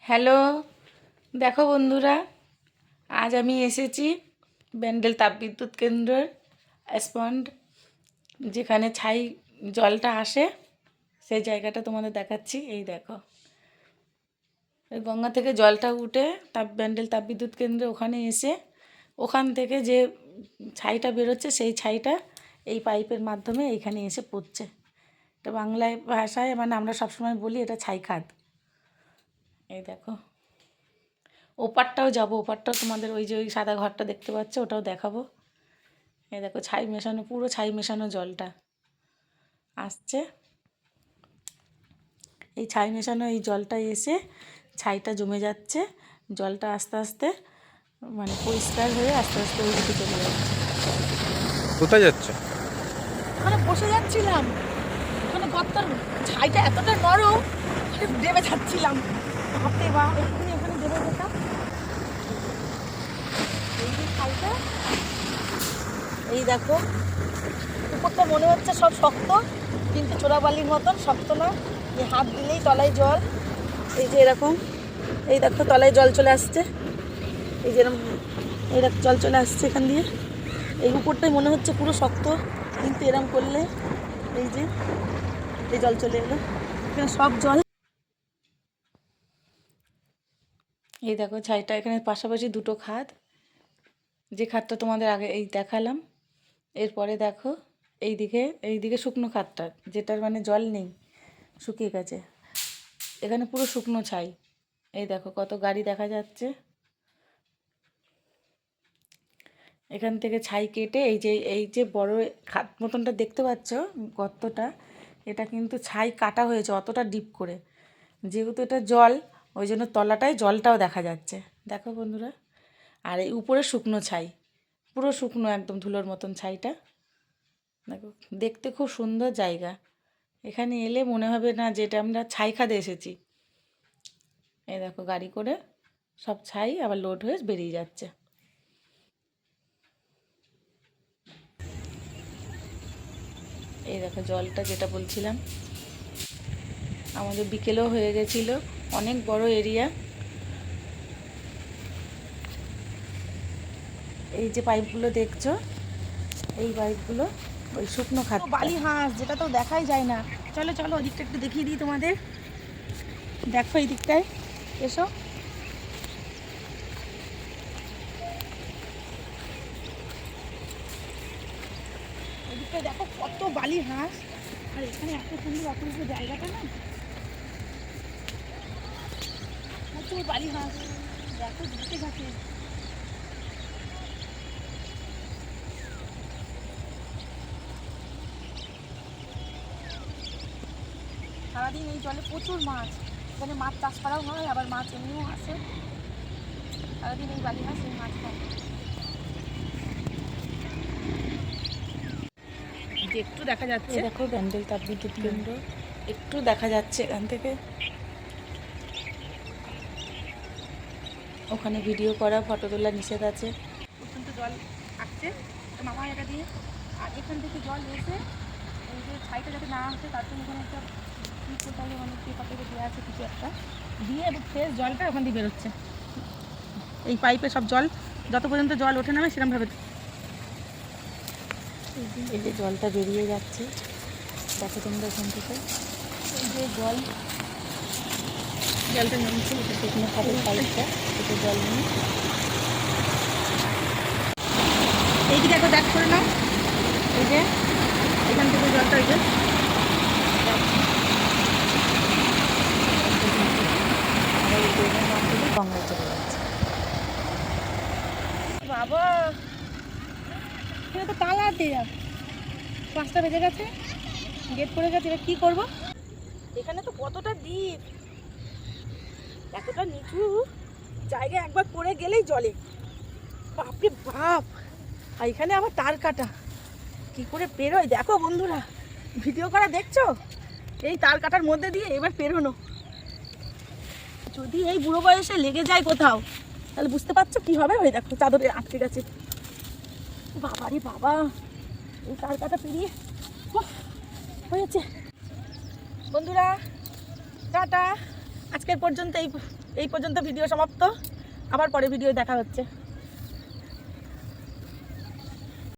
Hello, দেখো বন্ধুরা, আজ আমি এসেছি ব্যান্ডেল তাপবিদ্যুৎ কেন্দ্রের স্পন্ড, যেখানে ছাই জলটা আসে সেই জায়গাটা তোমাদের দেখাচ্ছি। এই দেখো, এই গঙ্গা থেকে জলটা উঠে ব্যান্ডেল তাপবিদ্যুৎ কেন্দ্রে ওখানে এসে ওখান থেকে যে ছাইটা বেরোচ্ছে সেই ছাইটা এই পাইপের মাধ্যমে এইখানে এসে পড়ছে। এটা বাংলায় ভাষায় মানে আমরা সবসময় বলি এটা ছাই খাদ। এই দেখো, ওপারটাও যাবো, ওপারটাও তোমাদের ওই যে ওই সাদা ঘরটা দেখতে পাচ্ছ ওটাও দেখাবো। এই দেখো ছাই মেশানো, পুরো ছাই মেশানো জলটা আসছে। এই ছাই মেশানো এই জলটা এসে ছাইটা জমে যাচ্ছে, জলটা আস্তে আস্তে মানে পরিষ্কার হয়ে আস্তে আস্তে ওই দিকে চলে যাচ্ছে। কোথায় যাচ্ছে? ওখানে বসে যাচ্ছিলাম, ওখানে গর্তর ছাইটা এতটা নরম, দেবে যাচ্ছিলাম, ভাবতে বা এক্ষুনি ওখানে দেবে যেতাম। এই যে ছাইটা, এই দেখো উপরটা মনে হচ্ছে সব শক্ত, কিন্তু চোরাবালির মতন শক্ত না। এই হাত দিলেই তলায় জল, এই যে এরকম, এই দেখো তলায় জল চলে আসছে, এই যে এরকম, এই দেখো জল চলে আসছে এখান দিয়ে। এই উপরটাই মনে হচ্ছে পুরো শক্ত, কিন্তু এরকম করলে এই যে এই জল চলে এলো, এখানে সব জল। এই দেখো ছাইটা এখানে পাশাপাশি দুটো খাদ, যে খাদটা তোমাদের আগে এই দেখালাম। এরপরে দেখো এইদিকে শুকনো খাদটা, যেটার মানে জল নেই, শুকিয়ে গেছে। এখানে পুরো শুকনো ছাই। এই দেখো কত গাড়ি দেখা যাচ্ছে। এখান থেকে ছাই কেটে এই যে বড় খাদ মতনটা দেখতে পাচ্ছ, গর্তটা, এটা কিন্তু ছাই কাটা হয়েছে অতটা ডিপ করে, যেহেতু এটা জল ওই জন্য তলাটায় জলটাও দেখা যাচ্ছে। দেখো বন্ধুরা, আর এই উপরে শুকনো ছাই, পুরো শুকনো একদম ধুলোর মতন ছাইটা। দেখো দেখতে খুব সুন্দর জায়গা, এখানে এলে মনে হবে না যেটা আমরা ছাই খাদে এসেছি। এই দেখো গাড়ি করে সব ছাই আবার লোড হয়ে বেরিয়ে যাচ্ছে। এই দেখো জলটা, যেটা বলছিলাম, আমাদের বিকেলেও হয়ে গেছিলো, অনেক বড় এরিয়া। এই যে পাইপগুলো দেখছো, এই পাইপগুলো ওই শুকনো খাদ, বালি হাঁস, যেটা তো দেখাই যায় না। চলো চলো ওই দিকটা একটু দেখিয়ে দিই তোমাদের। দেখো এই দিকটায় এসো, এই দিকটায় দেখো কত বালি হাঁস, আর এখানে এত সুন্দর অপূর্ব জায়গাটা না, প্রচুর বালি হাঁস। দেখো দিকে থাকে, সারাদিন এই জলে প্রচুর মাছ, এখানে মাছ চাষ করাও হয়, আবার মাছ এমনিও আসে। সারাদিন এই বালি হাঁস এই মাছ খায়। একটু দেখা যাচ্ছে, দেখো ব্যান্ডেল তাপবিদ্যুৎ কেন্দ্র একটু দেখা যাচ্ছে এখান থেকে। ওখানে ভিডিও করা, ফটো তোলা নিষেধ আছে। পর্যন্ত জল আসছে মামা এটা দিয়ে, আর এখান থেকে জল এসে এই যে ছাইটা যাতে না আসে তার জন্য এখানে একটা তাহলে অনেক পেপারে দেওয়া আছে কিছু একটা দিয়ে, এবং ফ্রেশ জলটা ওখান দিয়ে বেরোচ্ছে। এই পাইপে সব জল যত পর্যন্ত জল ওঠে নামে সেরকমভাবে এই যে জলটা বেরিয়ে যাচ্ছে। দেখো তোমরা এখান থেকে এই যে জলটা নামছে, এটা শুকনো খাদের পাইপটা, এটা জল নিয়ে এইদিকে একবার ব্যাক করে নাও। এই যে এখান থেকে জলটা এই যে গঙ্গায় চলে যাচ্ছে। বাবা এখানে তো তালা দেয়া, 5টা বেজে গেছে, গেট পড়ে গেছে, এটা কী করবো? এখানে তো কতটা ডিপ, এতটা নিচু জায়গায় একবার পড়ে গেলেই জলে, বাপরে বাপ। আর এখানে আবার তার কাটা, কি করে পেরোয় দেখো বন্ধুরা, ভিডিও করা দেখছো, এই তার কাটার মধ্যে দিয়ে এবার পেরোনো। যদি এই বুড়ো বয়সে লেগে যায় কোথাও, তাহলে বুঝতে পারছো কি হবে। ওই দেখো চাদরে আটকে গেছে, বাবা রে বাবা, এই তার কাটা পেরিয়ে হয়েছে। বন্ধুরা টাটা, আজকে আজকের পর্যন্ত এই পর্যন্ত ভিডিও সমাপ্ত। আবার পরে ভিডিও দেখা হচ্ছে।